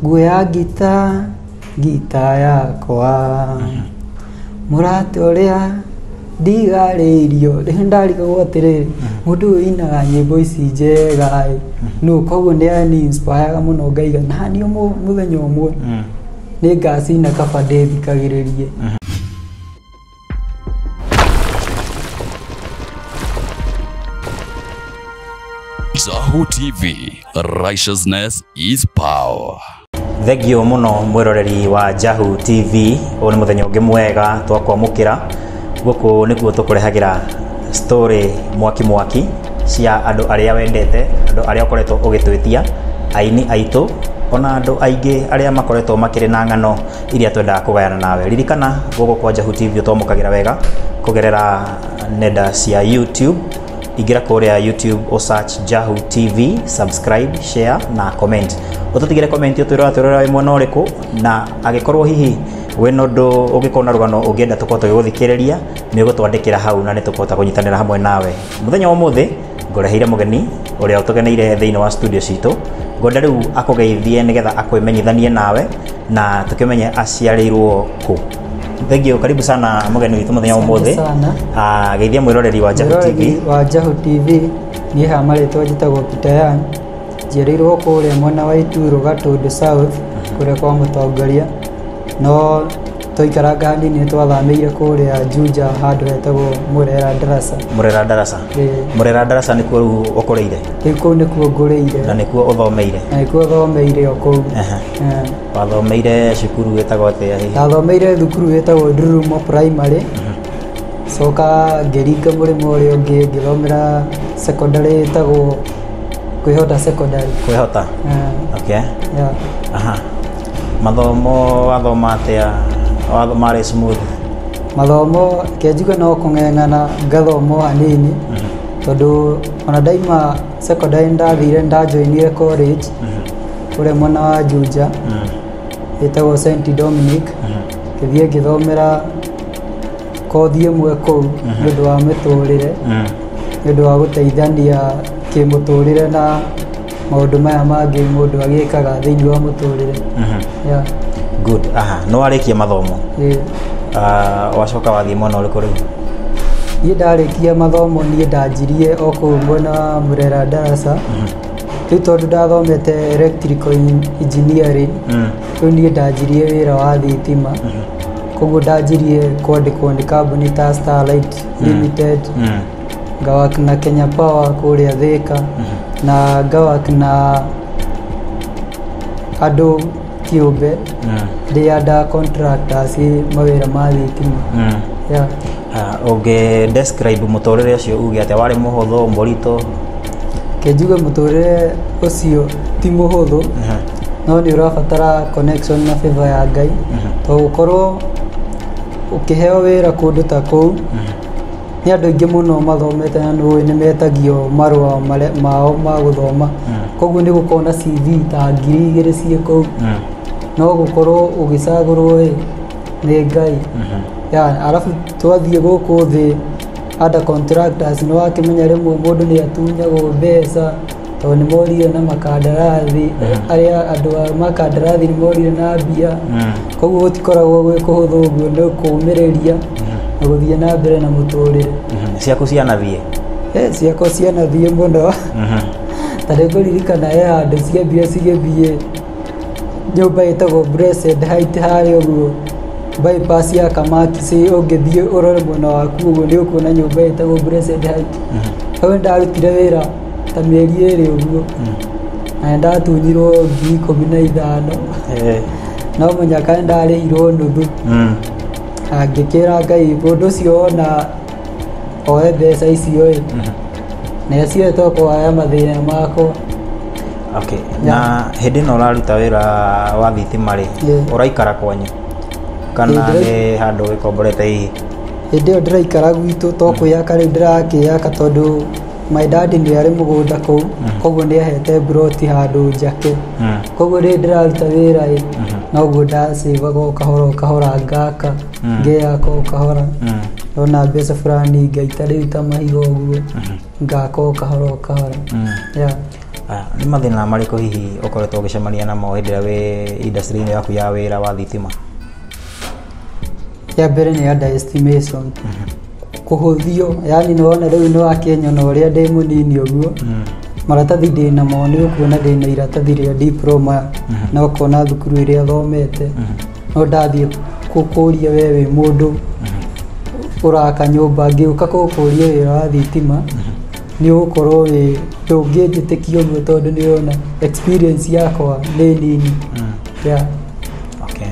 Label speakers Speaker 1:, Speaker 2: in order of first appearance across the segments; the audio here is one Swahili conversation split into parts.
Speaker 1: nguoya gita yakwa murate uria ndigarĩirio ndarigagwo atĩrĩrĩ mũndũ ũyũ inaga nyĩmbo ici njega no koguo nĩ inspire mũno ngaiga na niĩ mũthenya ũmwe nĩ ngacina kaba ndĩthikagĩrĩrie.
Speaker 2: Jahu TV, righteousness is power.
Speaker 3: Thegio muno mwiroreri wa Jahu TV, o ni muthenya ungi mwega twakwamukira guku niguo tukurehagira story mwaki cia andu aria wendete, andu aria ukoretwo ugitwitia, aini aitu ona andu aingi aria makoretwo makiri na ngano iria twendaga kugayana nawe. Ririkana guku kwa Jahu TV twamukagira wega kugerera nenda cia YouTube. Igira kuria YouTube o search Jahu TV, subscribe, share na comment. Ututigire comment utwira imwe uriku na agikorwo hihi we nondu ugikona rugano ungienda tukota guthikiriria ni ugutwandikira hau na nitukota kunyitanira hamwe nawe. Muthenya umuthi ngoreheire mugeni uria utugeneire thiini wa studio citu. Ngoda riu akugeithie nigetha akwimenyithanie nawe na tukimenye aciarirwo ku. Thegio, karibu sana mugeni witu muthenya umuthi. Geithia mwiroreri wa Jahu TV.
Speaker 1: Wa Jahu TV ni hamaritwo njitagwo Peter Young. Njerirwo kuria mwena wa Ituro Gatundu South kuria kwa mutongoria no toikaranga hanini twathamĩire kuria Juja handu hetagwo Murera Darasa. Murera Darasa ni kuo ukureire. Ikuo ni kuo ngureire
Speaker 3: na ni kuo uthomeire.
Speaker 1: Na ikuo thomeire okuu.
Speaker 3: Wathomeire cukuru wetagwo atia hihi?
Speaker 1: Nathomeire thukuru wetagwo Ndurumo Primary. Soka ngeringa murimo uria ungi ngithomera secondary wetagwo Kwihota Secondary.
Speaker 3: Kwihota. Okay.
Speaker 1: Yeah.
Speaker 3: Aha. Mathomo wathoma atia? Wathoma smooth?
Speaker 1: Mathomo kiajuga no kung'eng'ana ngathomo hanini tondu ona daima secondary ndathire ndajoinire college kuria mwena wa Juja etagwo St Dominic. Kithie ngithomera kothi imwe kuu nĩũndũ wa mĩtũrĩre, nĩũndũ wa gũteithania kimuturire na maundu maya mangi mundu agikaga thiini wa muturire. Yeah.
Speaker 3: Good. Aha, no arikia mathomo. Wacoka wathie mwena uriku riu?
Speaker 1: Niĩ ndarikia mathomo niĩ ndanjirie o kũu mwena wa Murera Darasa. Rĩu tondu ndathomete electrical engineering, rĩu niĩ ndanjirie wĩra wa thitima. Koguo ndanjirie kwandĩkwo nĩ kambuni ta Starlight Limited, ngawak na Kenya Power kuria Thika, na ngawak na andu kiumbe ndi ada contractors mawira ma thitima. Yeah.
Speaker 3: Oge describe muturire ucio uge ate wari muhuthu murito?
Speaker 1: Kejuga muturire ucio ti muhuthu, no ni urabatara connection na favor ya Ngai to gukorwo ukiheo wira kundu ta kuu ni andu aingi muno mathomete na ni metagio marua mao ma guthoma. Koguo ni gukorwo na CV ta 2,000 cie kuu no gukorwo ugicagurwo ni Ngai. Ya arafu twathie guku thi ada contractors no akimenya rimwe mundu ni atunyagwo mbeca to ni morire na makandarathi aria andu makandarathi ni morire na mbia. Koguo gutikoragwo gwi kuhuthu uguo ni kuumiriria na guthie na mbere na muturire.
Speaker 3: Ciaku cianathie?
Speaker 1: Ciakwa cianathie muno. Tari kuririkana andu ciambia cigithie nyumba itagwo Blessed Height hari uguo bypass ya Kamaki si ungithie urore mwena waku uguo ni ukuona nyumba itagwo Blessed Height. Hau ndarutire wira ta mieri 2 uguo na ndatunyirwo 15,000. No munyaka ndarihirwo nuthu. Angikira Ngai mundu ucio ona oe mbeca icio na cio toko aya mathina mako.
Speaker 3: Okay. Na hindi no raruta wira wa thitima ri uraikara kwanyu kana ni handu wikomborete hihi?
Speaker 1: Hindi yo ndiraikara gwitu to kuyaka ri ndirakiyaka tondu my dad ni ari mugunda kuu, koguo ni ahete broti handu njake. Koguo ri ndiraruta wira no guo ndasivaga kahora ngaka ngeyaka kahora ona mbeca fulani ngaita riu ta mahiga uguo ngaka kahora. Yeah.
Speaker 3: Nĩ mathĩna marĩkũ hihi ũkoretwo ũgĩcemania namo hĩndĩ ĩrĩa wĩ industry-inĩ yaku ya wĩra wa thitima?
Speaker 1: Ya mbere nĩ underestimation. Kũhũthio, yani nĩ wona rĩu nĩ wa Kenya na ũrĩa ndĩ mũnini ũguo. Maratathi ndĩna mo nĩ ũkuona ndĩna iratathi rĩa diploma na ũkona thukuru ĩrĩa thomete. No ndathiĩ kũkũria we wĩ mũndũ ũraka nyũmba ngĩũka gũkũria wĩra wa thitima nĩ ũgũkorwo wĩ ndũngĩnjĩtĩkia ũguo tondũ nĩ wona experience yakwa nĩ nini.
Speaker 3: Okay.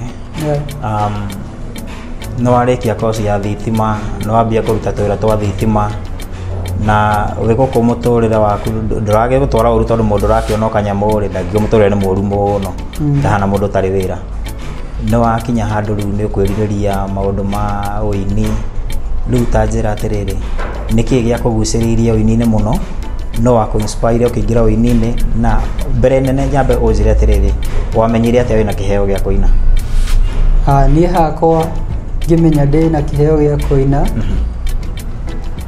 Speaker 3: No warĩkia course ya thitima, no wambia kũruta tũwĩra twa thitima na ũgĩgũkũ mũtũrĩre waku ndũragĩ gũtwara ũru tondũ mũndũ ũrakĩona kanyamũ rĩ ndangĩgĩ mũtũrĩre nĩ mũru mũno ndahana mũndũ ũtarĩ wĩra. No wakinya handũ rĩu nĩ ũkwĩrirĩria maũndũ ma ũini, rĩu ta njĩra atĩrĩrĩ, nĩkĩ gĩa kũgucĩrĩirie ũini-inĩ mũno no wakũ-inspire ũkĩingĩra ũini-inĩ, na mbere nene nyambe ũnjĩre atĩrĩrĩ, wamenyire atĩa wĩna kĩheo gĩa kũina?
Speaker 1: Niĩ hakwa ngĩmenya ndĩna kĩheo gĩa kũina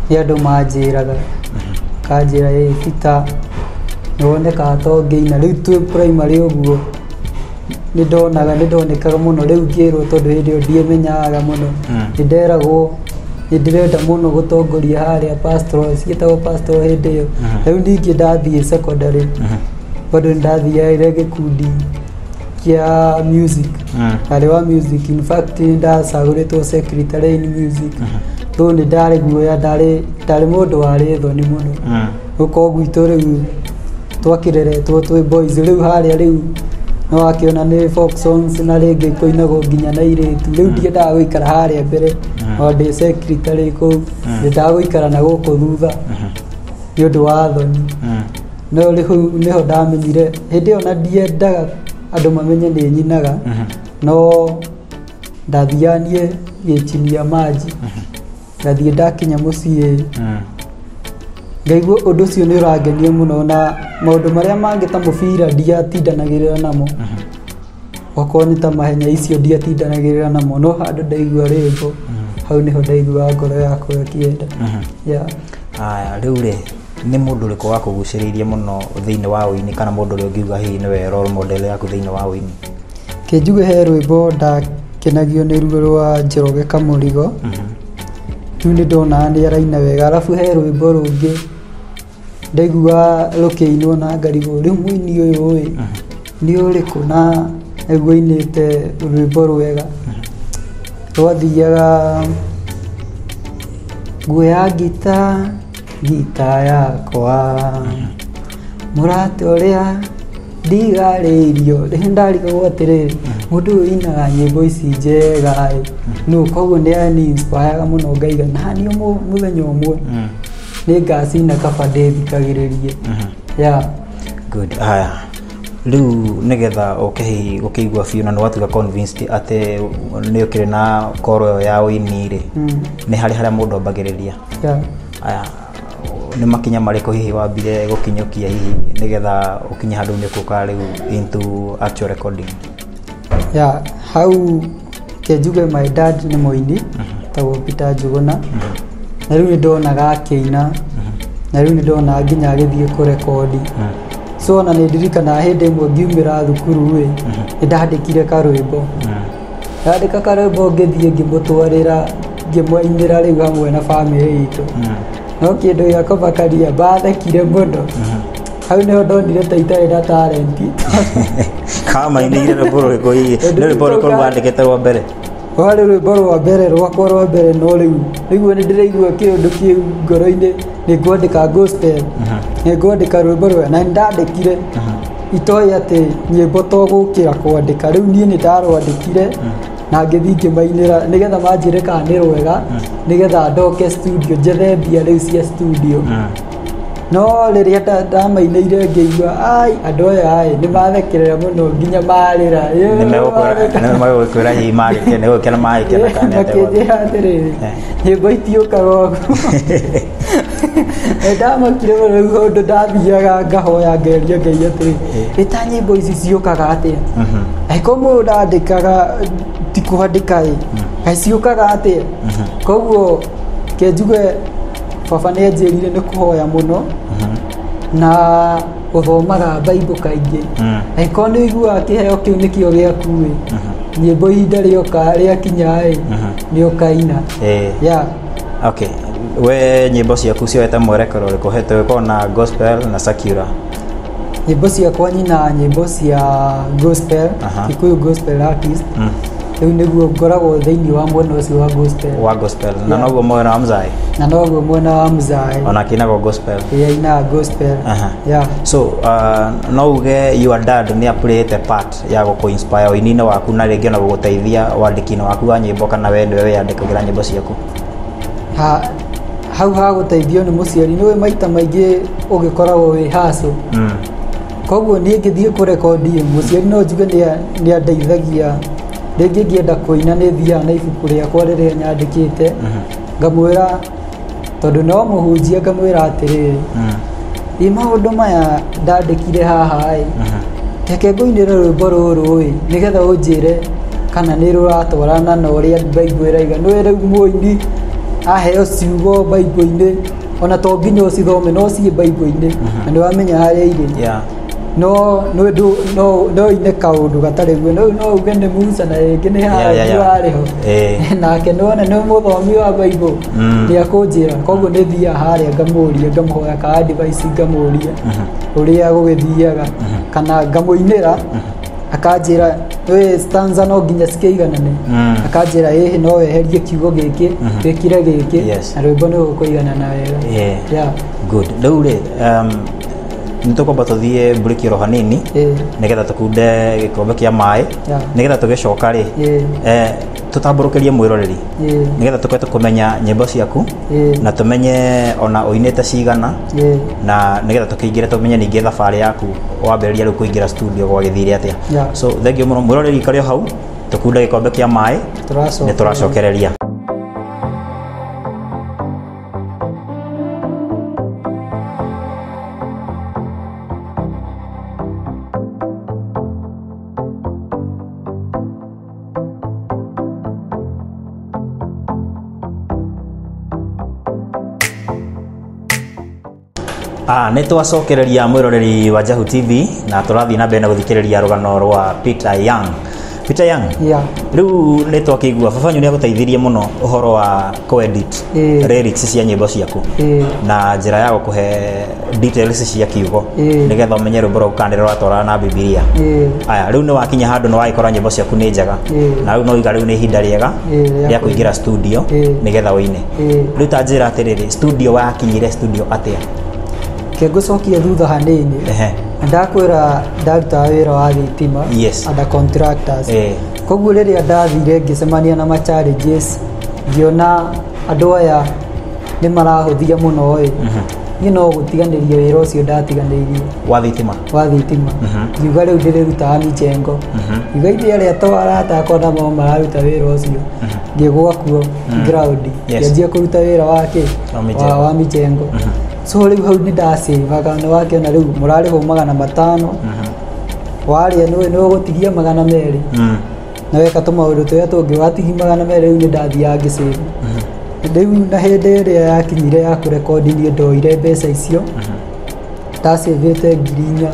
Speaker 1: nĩ andũ manjĩraga, kanjĩra Peter nĩwonekaga ta ũngĩina. Rĩu twĩ primary ũguo nĩndonekaga mũno, rĩu ngĩrwo tondũ hĩndĩ ĩyo ndiĩmenyaga mũno, nĩnderagwo nĩndĩrenda mũno gũtongoria harĩa pastoral, ciĩtagwo pastoral hĩndĩ ĩyo. Rĩu ningĩ ndathiĩ secondary bado ndathiaire gĩkundi kĩa music, harĩ wa music. In fact ndacagũrĩtwo secretary in music. Tondũ nĩ ndarĩ guoya, ndarĩ mũndũ warĩ thoni mũno. Gũkorwo gwitũ rĩu twakĩreretwo twĩ boys, rĩu harĩa rĩu no wakĩona nĩ folk songs na rĩngĩ kũinagwo nginya na irĩtu. Rĩu ndiendaga gũikara harĩa mbere o ndĩ secretary kũu, nyendaga gũikara na gũkũ thutha nĩ ũndũ wa thoni. No rĩu nĩho ndamenyire, hĩndĩ ĩyo na ndiendaga andũ mamenye nĩ nyinaga, no ndathiaga niĩ gĩchinia maji, ndathiĩ ndakinya mũciĩ ngaigua ũndũ ũcio nĩ ũrangenia mũno, na maũndũ marĩa mangĩ ta mũbira ndiatindanagĩrĩra namo, okorwo nĩ ta mahenya icio ndiatindanagĩrĩra namo, no handũ ndaigua rwĩmbo hau nĩho ndaigua ngoro yakwa ĩkĩenda.
Speaker 3: Rĩu rĩ, nĩ mũndũ ũrĩkũ wa kũgucĩrĩirie mũno thĩinĩ wa ũini, kana mũndũ ũrĩa ũngiuga hihi nĩwe role model yaku thĩinĩ wa ũini?
Speaker 1: Kĩnjuge he rwĩmbo ndakenagio nĩ ruo rwa Njoroge Kamũrigo. Rĩu nĩ ndona nĩ araina wega, arabu he rwĩmbo rũngĩ ndaigua rũkĩinwo na ngarigwo rĩu mũini ũyũ nĩ ũrĩkũ, na nĩguo ainĩte rwĩmbo rwega. Twathiaga nguoya gita yakwa mũrate ũrĩa ndigarĩirio. Rĩu ndarigagwo atĩrĩrĩ, mũndũ ũyũ inaga nyĩmbo ici njega no, koguo nĩ ani-inspire mũno, ngaiga nani mũthenya ũmwe nĩ ngacina kaba ndĩthikagĩrĩrie.
Speaker 3: Good. Rĩu nĩgetha ũkĩigua biũ na nĩwatuĩka convinced atĩ nĩ ũkĩrĩ na koro ĩyo ya ũini rĩ, nĩ harĩa mũndũ ambagĩrĩria? Nĩ makinya marĩkũ hihi wambire gũkinyũkia hihi nĩgetha ũkinye handũ nĩũkũka rĩu into actual recording?
Speaker 1: Hau kĩnjuge my dad nĩ mũini tagwo Peter Njuguna, na rĩu nĩndonaga akĩina, na rĩu nĩndona nginya agĩthiĩ kũrekondi. So na nĩndirikana hĩndĩ ĩmwe ngiumĩra thukuru nĩndandĩkire karwĩmbo, ndandĩka karwĩmbo ngĩthiĩ ngĩmũtwarĩra ngĩmũinĩra rĩu hamwe na bamĩrĩ itũ, no kĩndũ gĩa kũmakaria bathekire mũno. Hau nĩho ndonire ta itarĩ na talenti.
Speaker 3: Kamainĩire rwĩmbo rũrĩkũ hihi? Nĩ rwĩmbo rũrĩkũ rwandĩkĩte rwa mbere?
Speaker 1: Warĩ rwĩmbo rwa mbere rwakwa rwa mbere, no rĩu nĩguo nĩndĩraigua kĩũndũ kĩu ngoro-inĩ, nĩngwandĩka gospel, nĩngwandĩka rwĩmbo rwega, na nĩndandĩkire itoĩ atĩ nyĩmbo to gũkĩra kwandĩka. Rĩu niĩ nĩndarwandĩkire na ngĩthiĩ ngĩmainĩra nĩgetha manjĩre kana nĩ rwega, nĩgetha ndoke studio njethe mbia rĩu cia studio. No rĩrĩa ndamainĩire ngĩigua andũ aya nĩmathekerera mũno nginya marĩra.
Speaker 3: Nĩmegũkwĩra hihi marĩkene gũkena magĩkena kana
Speaker 1: makĩnjĩra atĩrĩrĩ, nyĩmbo itiũkaga ũguo. Ndamakire mũno, rĩu ũndũ ndathiaga ngahoya ngeria Ngai atĩrĩ, ĩta nyĩmbo ici ciũkaga atĩa? Angĩkorwo mũndũ ndandĩkaga ti kwandĩka ciũkaga atĩa? Koguo kĩnjuge baba nĩanjĩrire nĩ kũhoya mũno, na uthomaga Bible kaingĩ angĩkorwo nĩ ũiguaga kĩheo kĩu nĩkĩo gĩaku nyĩmbo ihinda rĩakinya nĩ ũkaina. Yeah.
Speaker 3: Okay, we nyĩmbo ciaku cioete mwerekero ũrĩkũ hete gũkorwo na gospel na secular?
Speaker 1: Nyĩmbo ciakwa nyina nyĩmbo cia gospel, Kikuyu gospel artist. Rĩu nĩguo ngoragwo thĩinĩ wa mwena ũcio wa gospel.
Speaker 3: Na noguo mwena wa Mzai?
Speaker 1: Na noguo mwena wa Mzai.
Speaker 3: Ona kĩinaga gospel?
Speaker 1: Ina gospel. Yeah.
Speaker 3: So, no uge your dad nĩ aplayed a part ya gũkũ-inspire ũini-inĩ waku na rĩngĩ na gũgũteithia wandĩki-inĩ waku wa nyĩmbo, kana we nĩwe wĩyandĩkagĩra nyĩmbo ciaku?
Speaker 1: Hau ha gũteithio nĩ mũciari, nĩwe maita maingĩ ũgĩkoragwo wĩ hustle. Koguo niĩ ngĩthiĩ kũrekondi mũciari no njuge nĩ andeithagia. Rĩngĩ ngĩenda kũina nĩ thiaga na ibuku rĩakwa rĩrĩa nyandĩkĩte ngamwĩra, tondũ no mũhunjia, ngamwĩra atĩrĩrĩ, maũndũ maya ndandĩkire haha reke ngũinĩre rwĩmbo rũrũ nĩgetha ũnjĩre kana nĩ rũratwarana na ũrĩa Bible ĩrauga. Nĩwe rĩu mũini aheo ciugo Bible-inĩ, ona to nginya ũcithome, no ciĩ Bible-inĩ na nĩwamenya harĩa irĩ. No ine kaũndũ gatarĩ guo, no uge nĩ Musa na rĩngĩ nĩ harĩho nake nĩwona nĩ mũthomi wa Bible nĩ akũnjĩra. Koguo nĩ thiaga harĩa ngamũria, ngamũhoya ka advice, ngamũria ũrĩa gũgĩthiaga, kana ngamũinĩra akanjĩra we stanza no nginya cikĩiganane, akanjĩra ĩhĩ no weherie kiugo gĩkĩ wĩkire gĩkĩ na rwĩmbo nĩ gũkũiganana wega.
Speaker 3: Good. Rĩu rĩ nĩtũkwamba tũthiĩ break oro hanini nĩgetha tũkunde gĩkombe kĩa maĩ nĩgetha tũgĩcoka rĩ tũtambũrũkĩrie mwĩroreri nĩgetha tũkorwo tũkũmenya nyĩmbo ciaku na tũmenye ona ũinĩte cigana na nĩgetha tũkĩingĩre tũmenye ningĩ thabarĩ yaku wambĩrĩria rĩu kũingĩra studio gwagĩthire atĩa. So thengiũ mũno mwĩroreri, ikarĩ o hau tũkunde gĩkombe kĩa maĩ nĩ tũracokereria. Nĩ twacokereria mwĩroreri wa Jahu TV na tũrathiĩ na mbere na gũthikĩrĩria rũgano rwa Peter Young. Peter Young, rĩu nĩ twakĩigua Babanyu nĩ agũteithirie mũno ũhoro wa co-edit lyrics cia nyĩmbo ciaku na njĩra ya gũkũhe details cia kiugo nĩgetha ũmenye rwĩmbo rũu kana rũratwarana na Bibilia. Aya, rĩu nĩ wakinya handũ nĩ wagĩkora nyĩmbo ciaku nĩ njega na rĩu no uga rĩu nĩ ihinda rĩega rĩa kũingĩra studio nĩgetha ũine. Rĩu ta njĩra atĩrĩrĩ, studio wakinyire studio atĩa?
Speaker 1: Ngũcokia thutha hanini, ndakwĩra ndaruta wĩra wa thitima under contractors. Koguo rĩrĩa ndathire ngĩcemania na challenges, ngĩona andũ aya nĩ marahũthia mũno niĩ no gũtiganĩria wĩra ũcio ndatiganĩirie wa thitima. Ngiuga rĩu ndĩrĩrutaga mĩcengo, ngiuga ithe arĩa arata akwa namo mararuta wĩra ũcio, ngĩgũa kuo ground ngĩanjia kũruta wĩra wake wa mĩcengo. So rĩu hau nĩ ndacivaga nĩ wakĩona rĩu mũrarĩhwo 500 warĩa nĩ ũgũtigia 200 na weka tũmaũndũ tũrĩa tũngĩ watigi 200 rĩu nĩ ndathiaga ngĩcĩva. Rĩu na hĩndĩ ĩrĩa yakinyire ya kũrekondi niĩ ndoire mbeca icio ndacĩvĩte 4,000.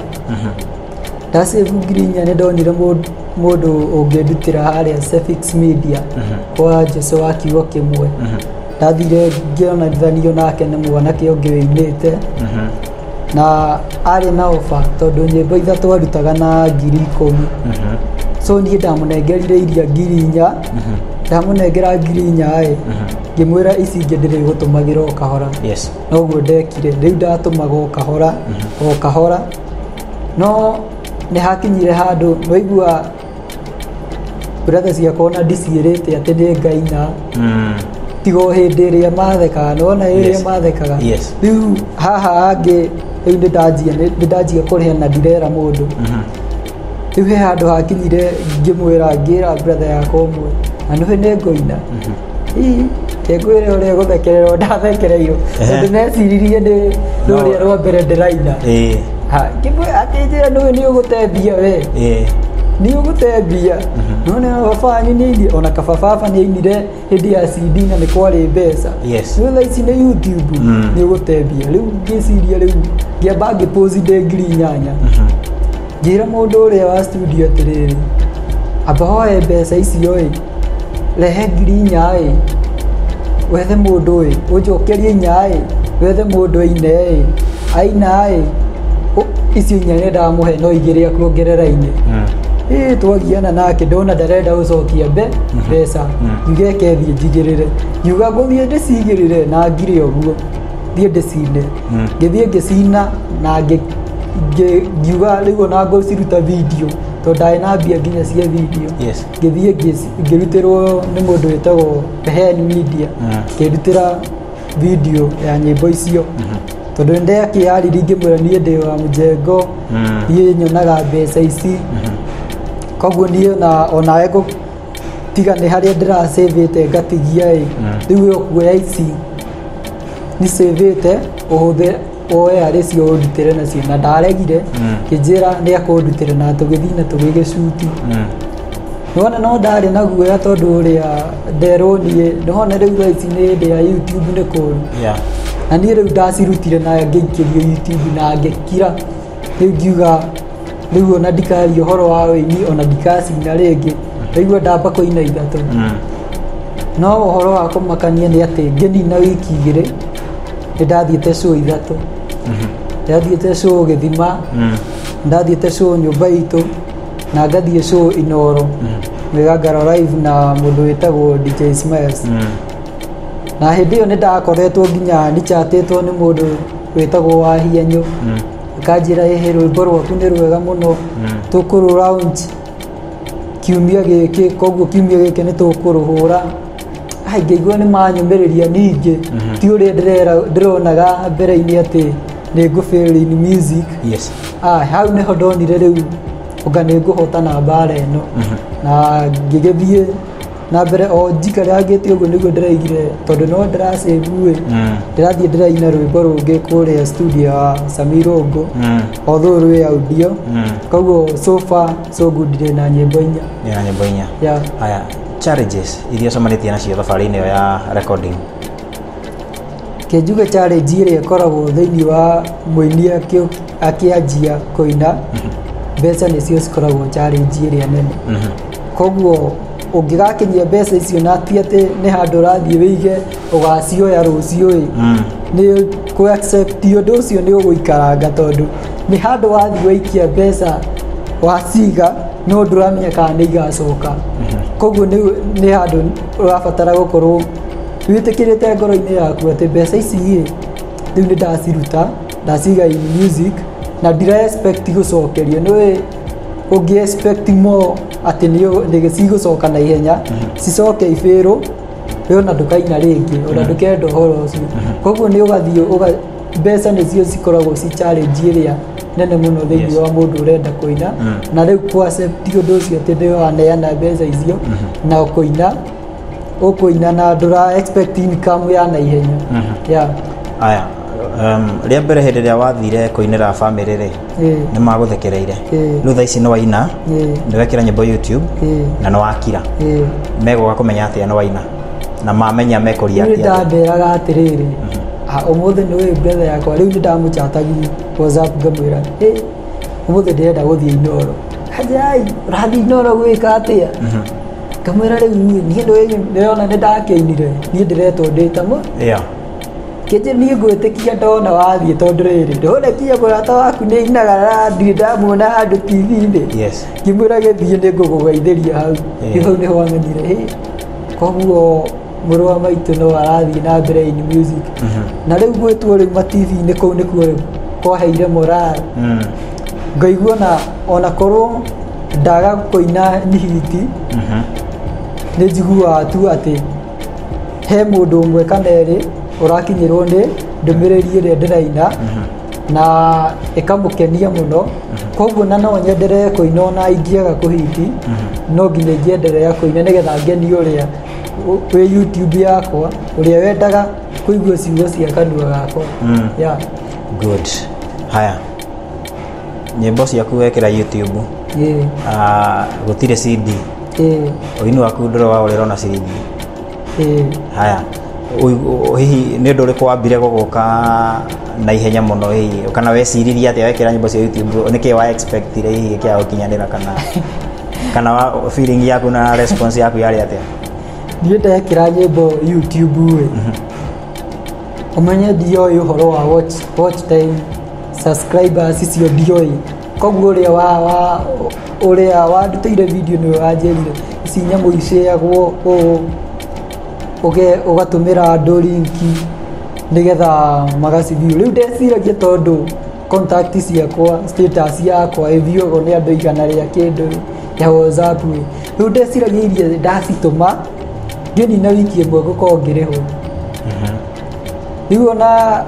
Speaker 1: Ndacĩvu 4,000 nĩ ndonire mũndũ ũngĩndutĩra harĩa Cefix Media kwa Jesũ wa kiugo kĩmwe. Ndathire ngĩonanithanio nake nĩ mwanake ũngĩ wĩinĩte na arĩ na ofa tondũ nyĩmbo ithatũ arutaga na 10,000. So niĩ ndamũnengerire iria 4,000, ndamũnengera 4,000 ngĩmwĩra ici ingĩ ndĩrĩgũtũmagĩra o kahora. Noguo ndekire, rĩu ndatũmaga o kahora no nĩ hakinyire handũ waigua brother ciakwa na ndiciĩrĩte atĩ nĩ ngaina tigo hĩndĩ ĩrĩa mathekaga, nona ĩrĩa mathekaga. Rĩu haha angĩ rĩu nĩ ndanjia kũrĩha na ndirera mũndũ. Rĩu he handũ hakinyire ngĩra brother yakwa ũmwe na nĩwe nĩ ngũina ngwĩre ũrĩa gũthekererwo ndathekereirwo tondũ neciririe nĩ rũrĩa rwa mbere ndĩraina. Ngĩmwĩra atĩ njĩra nĩwe nĩ ũgũteithia we ni ugutembia none baba ni ona kababa ni inire hindi ya CD na ni kwari mbeca
Speaker 3: Yes.
Speaker 1: no ici ni YouTube ni ugutembia riu ngiciria riu ngiamba ngipost de ngiri 8 ngira mundu uria wa studio atiriri amba hoye mbeca icio rehe ngiri 8 wethe mundu ujokerie 8 wethe mundu ine aina icio 8 ndamuhe no igire akuongerera-ini twagiana nake ndona ndarenda gucokia mbeca ngeke thie njigirire yuga guthie ndicigirire na ngire oguo thie ndicine ngithie ngicina na ngiuga riu na ngociruta video to ndai na mbia nginya cia video ngithie ngirutirwo ni mundu wetagwo Behen Media ngirutira video ya nyimbo icio tondu ndekiariri ngimwira nie ndi wa mujengo nie nyonaga mbeca ici koguo nie na onawe tiga ni haria ndirasavete ngatigia riu yo kuoya ici ni savete uhuthe oe ari cio ndutire nacio na ndaregire kinjira ni akundutire na tugithii na tugigicute nona no ndari na guoya tondu uria nderwo nie ndona riu ici ni ndi ya YouTube ni kuru na niä rä u ndacirutire na ngäikirio YouTube na ngäkira rä u ngiuga rä u ona ndikaria å horo wa wĩini ona ndikacina rä ngä raigua ndamba kũina ithatũ no å horo wa kå makania nä atä ngänina wiki 2 nä ndathiäte show 3 ndathiäte show Gĩthima ndathiäte show nyũmba itũ na ngathiä show Inoro ngaro live na mũndũ wĩtagwo DJ Smiles na hindi yo ndakoretwo nginya nichatĩtwo nĩ mũndũ wĩtagwo wa Hienyo kanjĩra ehe rwĩmbo rwaku nĩ rwega mũno tũkũrũ launch kiumia gĩkĩ koguo kiumia gĩkĩ nĩ tũkũrũhũra ngĩigua nĩ manyũmĩrĩria ningĩ ti ũrĩa ndĩronaga mbere-inĩ atĩ nĩ ngũfail in music hau nĩho ndonire rĩu ũga nĩ ngũhotana mbara ĩno na ngĩgĩthiĩ na mbere o njikare angĩte ũguo nĩguo ndĩraigire tondũ no ndĩracĩmbuĩ ndĩrathiĩ ndĩraina rwĩmbo rũngĩ kũrĩa studio wa Samirongo although rwĩ audio koguo so far so good ndĩ na nyĩmbo 4
Speaker 3: haya challenges iria comanĩtie nacio thabarĩ-inĩ ĩyo ya recording
Speaker 1: kĩnjuge challenge ĩrĩa ĩkoragwo thĩinĩ wa mũini akĩanjia kũina mbeca nĩcio cikoragwo challenge ĩrĩa nene koguo ũngĩgakinyia mbeca icio na ti atĩ nĩ handũ ũrathiĩ wĩige ũgacioya rũciũ nĩ kũ accept ũndũ ũcio nĩ ũgũikaranga tondũ nĩ handũ wathiĩ waikia mbeca waciga no ndũramenya kana nĩ igacoka koguo nĩ handũ ũrabatara gũkorwo wĩtĩkĩrĩte ngoro-inĩ yaku atĩ mbeca ici rĩu nĩ ndaciruta ndaciga in music na ndira expect gũcokerio nĩ ũngĩ expect more atĩ nĩ cigũcoka na ihenya cicoke ibĩrũ we ona ndũkaina rĩngĩ ona ndũkenda ũhoro ũcio koguo nĩ ũgathiĩ mbeca nĩcio cikoragwo ci challenge ĩrĩa nene mũno thĩinĩ wa mũndũ ũrenda kũina na rĩu kũ accept ũndũ ũcio atĩ nĩ waneana mbeca icio na ũkũina na ndũra expect income ya na ihenya
Speaker 3: aya rĩa mbere hĩndĩ ĩrĩa wathire kũinĩra bamĩrĩ rĩ nĩ magũthekereire rĩu thaa ici nĩ waina nĩ wekĩra nyĩmbo YouTube na nĩ wakira megũka kũmenya atĩa nĩ waina na mamenya mekũria atĩa
Speaker 1: ndamberaga atĩrĩrĩ ũmũthĩ nĩ ũĩ brother yakwa rĩu nĩ ndamũchatagi WhatsApp ngamwĩra ũmũthĩ ndĩrenda gũthiĩ Inoro hajai ũrathiĩ Inoro gwĩka atĩa ngamwĩra rĩu niĩ nĩona nĩ ndakĩinire niĩ ndĩretwo ndĩtamo kĩnjĩ niĩ ngwĩtĩkia ndona wathiĩ tondũ rĩrĩ ndũrekia mũrata waku nĩ inaga ndirĩ ndamuona handũ TV-inĩ ngĩmwĩra gĩthiĩ nĩ ngũgũgeithĩria hau hau nĩho amenyire koguo mũrũ wa maitũ no arathiĩ na mbere in music na rĩu gwĩtwo rĩu ma-TV-inĩ kũu nĩkuo kwaheire moral ngaigua ona korwo ndaga kũina nihiti nĩ njiguaga tu atĩ he mũndũ ũmwe kana erĩ ũrakinyĩrwo nĩ ndũmĩrĩri ĩrĩa ndĩraina na ĩkamũkenia mũno koguo na no nyenderee kũina ona ingĩaga kũhiti no nginya ingĩenderea kũina nĩgetha ngeni ũrĩa wĩ YouTube yakwa ũrĩa wendaga kũigua ciugo cia kanua gakwa
Speaker 3: good haya nyĩmbo ciaku wekĩra YouTube gutire CD oinu waku ndoro wa urero na CD haya hihi nä ndå rä kå wambire gågåka na ihenya må no hihi kana weciririe atä wekä ra nyä mbo cia YouTube nä kä wa expectire hihi kä agå kinyanä ra kana feeling yaku na response yaku yarä atä
Speaker 1: niä ndekä ra nyä mbo YouTube umenye ndioä å horo wa watch time subscribers icio ndioä koguo å rä a wandutä ire video nä we wanjä rire ici nyamå iceagwo ugatå mä ra andå linki nä getha magacibiå rä u ndeciragia tondå contact ciakwa status yakwa ĩthiogwo nä andå igana rä a kä ndå ya WhatsApp rä u ndeciragia iria ndacitå ma ngä nina wiki ĩmwe ngå korwo ngä rä ho rä u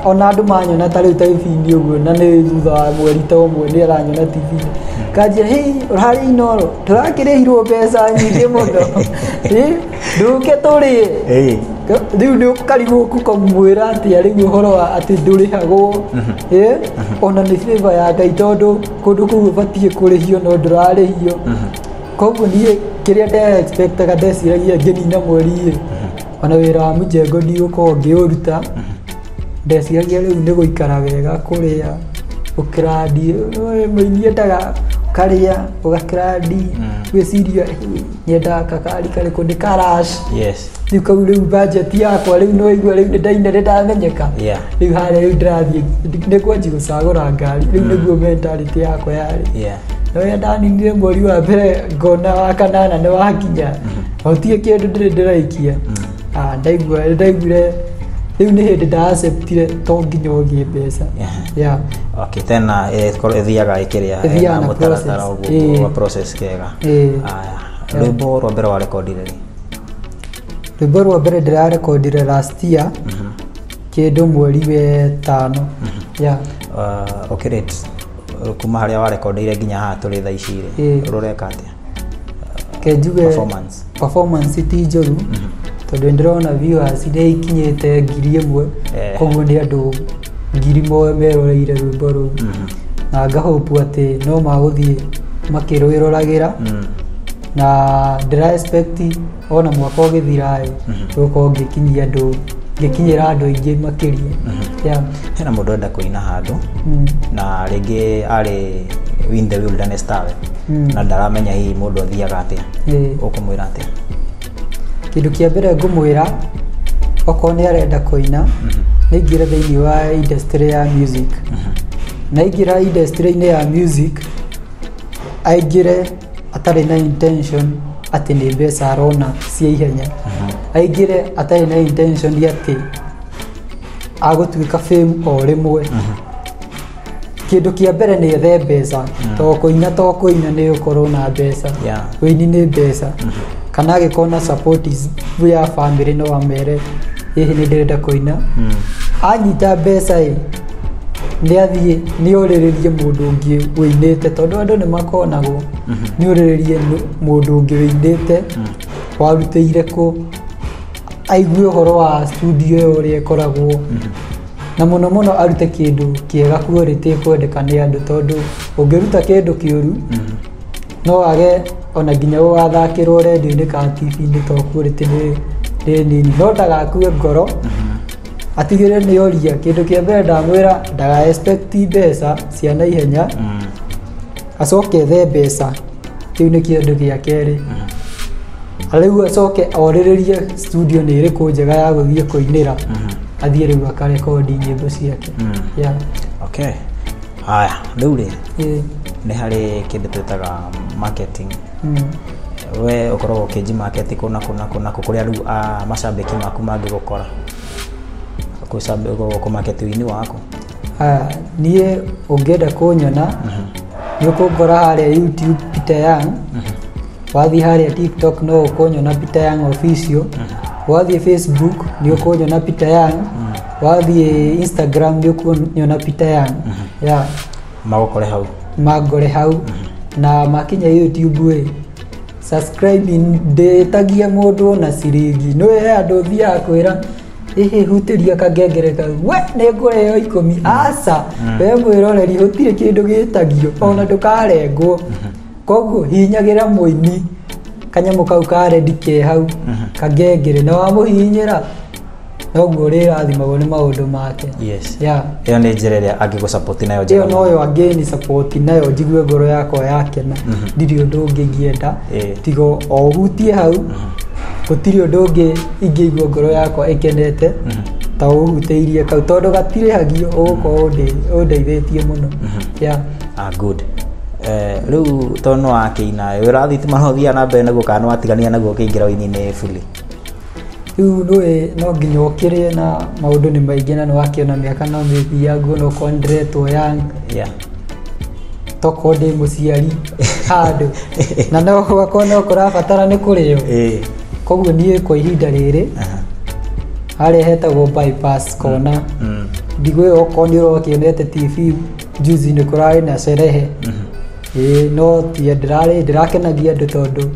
Speaker 1: ona andå manyona ta rä u taibi-inä å guo na nä thutha wa mweri ta ũmwe nä aranyona tv kanjia hei harä inoro tå rakä rä hirwo mbeca nyingä må no ndå ke tå rä rä u nä å karigwo ku kamwä ra atä a rä u å horo wa atä ndå rä hagwo ona nä favor ya Ngai tondå kå ndå kå u batiä kå rä hio no ndå rarä hio koguo niä kä rä a ndexpectaga ndeciragia ngä nina mweri ona wä ra wa må njengo ndigå korwo ngä å ruta ndeciragia rä u nä gå ikara wega kå rä a å kä randi må ini endaga karä a å gakä randi wä ciria nyendaga kakari karä kå ndä karash rä u kau rä u budget yakwa rä u no igua rä u nä ndaina nä ndamenyeka rä u harä rä u ndä rathiä nä kwanji gå cagå ra ngari rä u nä guo mentality yakwa yarä no ya ndaninire mweri wa mbere ngona wa kanana nä wakinya otie kä ndå ndä rä ndä raikia ndaiguire rä u nä hä ndä ndaceptire to nginya å gä mbeca
Speaker 3: tena ĩthiaga ĩkĩrĩa mũtaratara ũguo wa process kega rwĩmbo rwa mbere wa rekondire
Speaker 1: rwĩmbo rwa mbere ndĩrarekondire last year kĩndũ mweri wetano
Speaker 3: ũkĩrĩte kuma harĩa warekondeire nginya haha tũrĩ thaa ici rĩ rũreka atĩa
Speaker 1: kenjuge performance ti njũru tondũ ndĩrona viewers nĩ ikinyĩte 1000 koguo nĩ andũ 1000 meroreire rwĩmbo rũu na ngahopu atĩ no magũthiĩ makĩrwĩroragĩra na ndĩra expect ona mwaka ũgĩthira gũkorwo ngĩkinyĩra andũ aingĩ makĩria
Speaker 3: hena mũndũ enda kũina handũ na rĩngĩ arĩ win the wilderness tawe na ndaramenya hihi mũndũ athiaga atĩa ũkũmwĩra atĩa
Speaker 1: kĩndũ kĩa mbere ngũmwĩra okorwo nĩ arenda kũina nĩ ingĩre thĩinĩ wa industry ya music na ingĩra industry-inĩ ya music aingĩre atarĩ na intention atĩ nĩ mbeca arona cia ihenya aingĩre atarĩ na intention atĩ agũtuĩka fame o rĩmwe kĩndũ kĩa mbere nĩ ethe mbeca to kũina nĩ ũkorwo na mbeca wĩini nĩ mbeca kana agĩkorwo na support ya family no amere hihi nĩ ndĩrenda kũina anyita mbeca nĩ athiĩ nĩ orĩrĩrie mũndũ ũngĩ wĩinĩte tondũ andũ nĩ makonagwo nĩ orĩrĩrie mũndũ ũngĩ wĩinĩte warutĩire kũ aigue ũhoro wa studio ĩyo ũrĩa ĩkoragwo na mũno mũno arute kĩndũ kĩega quality kwendeka nĩ andũ tondũ ũngĩruta kĩndũ kĩũru no age ona nginya ũgathakĩrwo redio-inĩ kana TV-inĩ to quality nĩ nini no ndagakue ngoro atigĩrĩre nĩ oria kĩndũ kĩa mbere ndamwĩra ndaga expect mbeca cia na ihenya acoke ethe mbeca kĩu nĩ kĩndũ gĩa kerĩ rĩu acoke orĩrĩrie studio nĩ ĩrĩkũ njega ya gũthiĩ kũinĩra athiĩ rĩu akarekondi nyĩmbo ciake
Speaker 3: haya rĩu rĩ nĩ harĩ kĩndũ twĩtaga marketing we ũkoragwo ũkĩnji market kũna kũrĩa rĩu macambĩki maku mangĩgũkora kũ market-inĩ waku
Speaker 1: niĩ ũngĩenda kũnyona nĩ ũkũngora harĩa YouTube Peter Young wathiĩ harĩa TikTok no ũkũnyona Peter Young official wathiĩ Facebook nĩ ũkũnyona Peter Young wathiĩ Instagram nĩ ũkũnyona Peter Young magũkore hau na makinya YouTube subscribe ndĩtagia mũndũ na ciringi no andũ thiaga kwĩra hutĩria kangengere kau we nĩ ngũreo 10 aca we mwĩroreri gũtirĩ kĩndũ gĩtagio ona ndũkarengwo koguo hinyagira muini kanyamo kau ka red ke hau kagengere na wa muhinyira noguo rirathimagwo ni maundu make.
Speaker 3: Yes.
Speaker 1: Yeah.
Speaker 3: Iyo ni njira iria angigu support nayo
Speaker 1: iyo noyo again support nayo jigue ngoro yakwa yakena ndiri undu ungigienda tigo o hutie hau gutiri undu ungi ingigwo ngoro yakwa ikenete ta uhuteirie kau tondu gatire hagio uguko undeithĩtie muno. Yeah.
Speaker 3: Good. Riu tono akina wirathithima no thia na mbere naguo kana watigania naguo kiingira oini-ini fully.
Speaker 1: Riu no nginya ukirie na maundu ni maingi na wakiona miaka no mithiagu no kondretwo young.
Speaker 3: Yeah.
Speaker 1: Toko ndi muciari handu na no wakona ukurabatara ni kurio. Koguo nie kwa ihinda riri hali hetagwo bypass kona ndigwe okoni urokionete TV juzi ni kurari na sherehe. No ti ndirakenagia andu tondu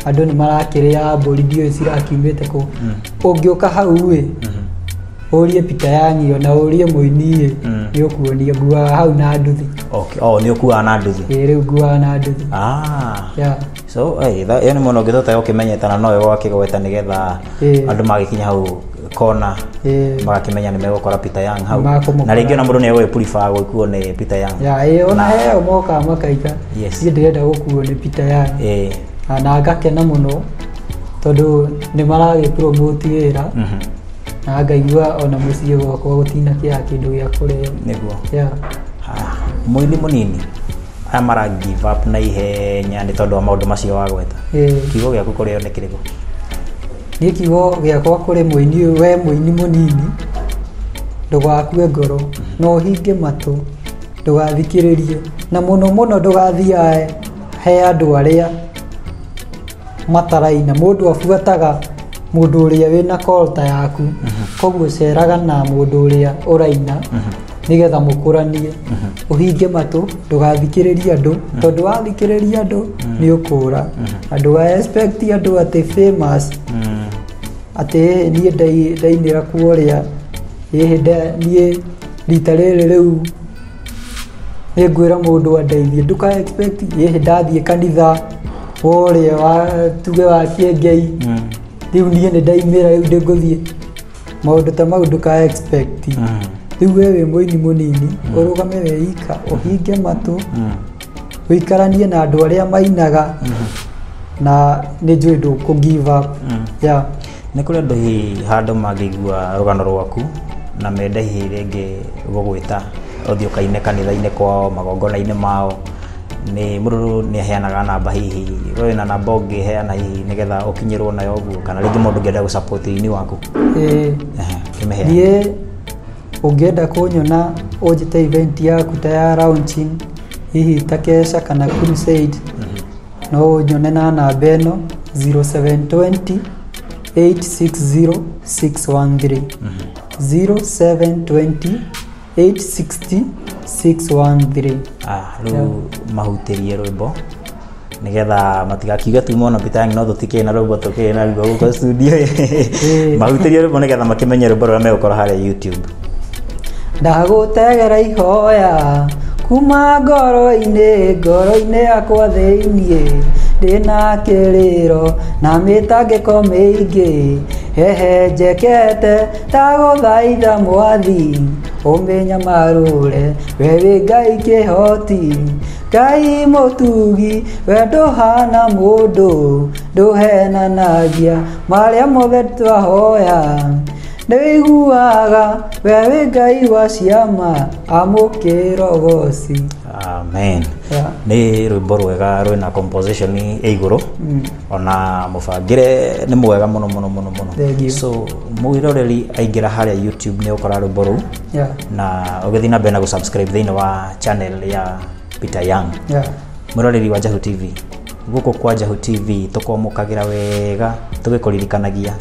Speaker 1: andu ni marakiria mburi ndio cirakiumite ku ungiuka hau we urie Peter Yang ona urie muini ni ukuonia ngua hau na nduthi.
Speaker 3: Okay. Ni ukua na nduthi.
Speaker 1: Riu ngua na nduthi. Yeah.
Speaker 3: So yani muno ngithota ukimenyetana no yo wakigweta nigetha andu magikinya hau kona magakimenya ni megukora Peter Yang hau na ringi na mundu ni we prefer gukuo ni Peter Yang.
Speaker 1: Yeah, ona he moka makaika. Yes. Ndirenda gukuo ni Peter Yang. Na ngakena muno tondu ni maragi promote wira na ngaigua ona muciĩ gwakwa gutina kia kindu gia kuria
Speaker 3: niguo.
Speaker 1: Yeah.
Speaker 3: Muini munini amara give up na ihenya ni tondu wa maundu macio wagweta. Kiugo giaku kurio ni kirigo?
Speaker 1: Ni kiugo giakwa kuri muini we muini munini ndugakue ngoro no hinge matu ndugathikiririe na muno ndugathiae he andu aria mataraina mundu afuataga mundu uria wina kolta yaku koguo ceraga na mundu uria uraina nigetha mukuranie uhinge matu ndugathikiririe andu tondu wathikiririe andu ni ukura andu wa expect andu ati famous ati nie ndainira kuoria nie rita riri riu ni ngwira mundu andeithie nduka expect ndathie kanitha oria wa tuge wa kiengei riu nie ni ndaimira riu ndiguthie maundu ta mau nduka expect. Riu wewe muini munini urugame weika uhinge matu wikaranie na andu aria mainaga na ni njui nduku give up. Yeah.
Speaker 3: Ni kuri andu handu magigua rugano rwaku na menda hihi ringi gugwita uthio kaine kanitha-ini kwao magongona-ini mao ni mururu ni aheanaga namba hihi we na namba ungiheana hihi nigetha ukinyirwo nayo guo kana ringi mundu ngienda gu support ini waku?
Speaker 1: Die ungienda kunyona ujite event yaku ta ya launching hihi takesha kana crusade no unyone na namba eno 0720 860 613 0720 860 613.
Speaker 3: Riu mahutirie rwimbo nigetha matigakiuga tu mono Peter Yang no tutike na rwimbo tuke na rwimbo guko studio mahutirie rwimbo nigetha makimenye rwimbo rwa megukora haria YouTube.
Speaker 1: Ndagutegera ihoya kuma ngoro-ini yakwa thiinie ndina kiriro na mitangiko miingi hehe njekete ndaguthaitha mwathi umenya marure wewe Ngai kihoti Ngai mutugi we nduhana mundu nduhenanagia maria mothe twahoya nĩwĩiguaga wewe Ngai wa ciama amũkĩrogoci.
Speaker 3: Amen. Nĩ rwĩmbo rwega rwĩna composition igũrũ ona mũbangĩre nĩ mwega mũno. So mwĩroreri aingĩra harĩa YouTube nĩ ũkora rwĩmbo rũu na ũgĩthiĩ na mbere na gũsubscribe thĩinĩ wa channel ya Peter Yang. Mwĩroreri wa Jahu TV gũkũ kwa Jahu TV tũkomũkagĩra wega tũgĩkũririkanagia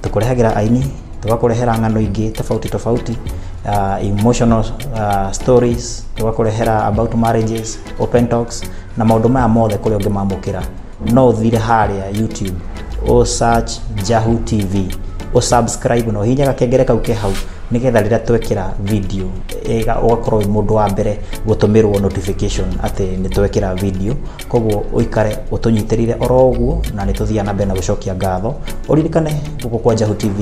Speaker 3: tũkũrehagira aini tugakurehera ng'ano ingi tofauti emotional stories tugakurehera about marriages open talks na maundu maya mothe kuri ungi mamukira no thire haria YouTube o search Jahu TV o subscribe no hinya gakengere kau ke hau nigetha rĩrĩa twekĩra video ugakorwo mũndũ wa mbere gũtũmĩrwo notification atĩ nĩ twekĩra video. Koguo ũikare ũtũnyitĩrĩire oro ũguo na nĩ tũthiaga na mbere na gũcokia ngatho. Ũririkane gũkũ kwa Jahu TV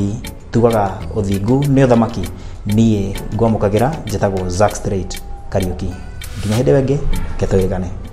Speaker 3: tugaga ũthingu nĩ ũthamaki. Niĩ ngwamũkagĩra njĩtagwo Zack Straight Kariuki. Nginya hĩndĩ ĩngĩ, ketũĩgane.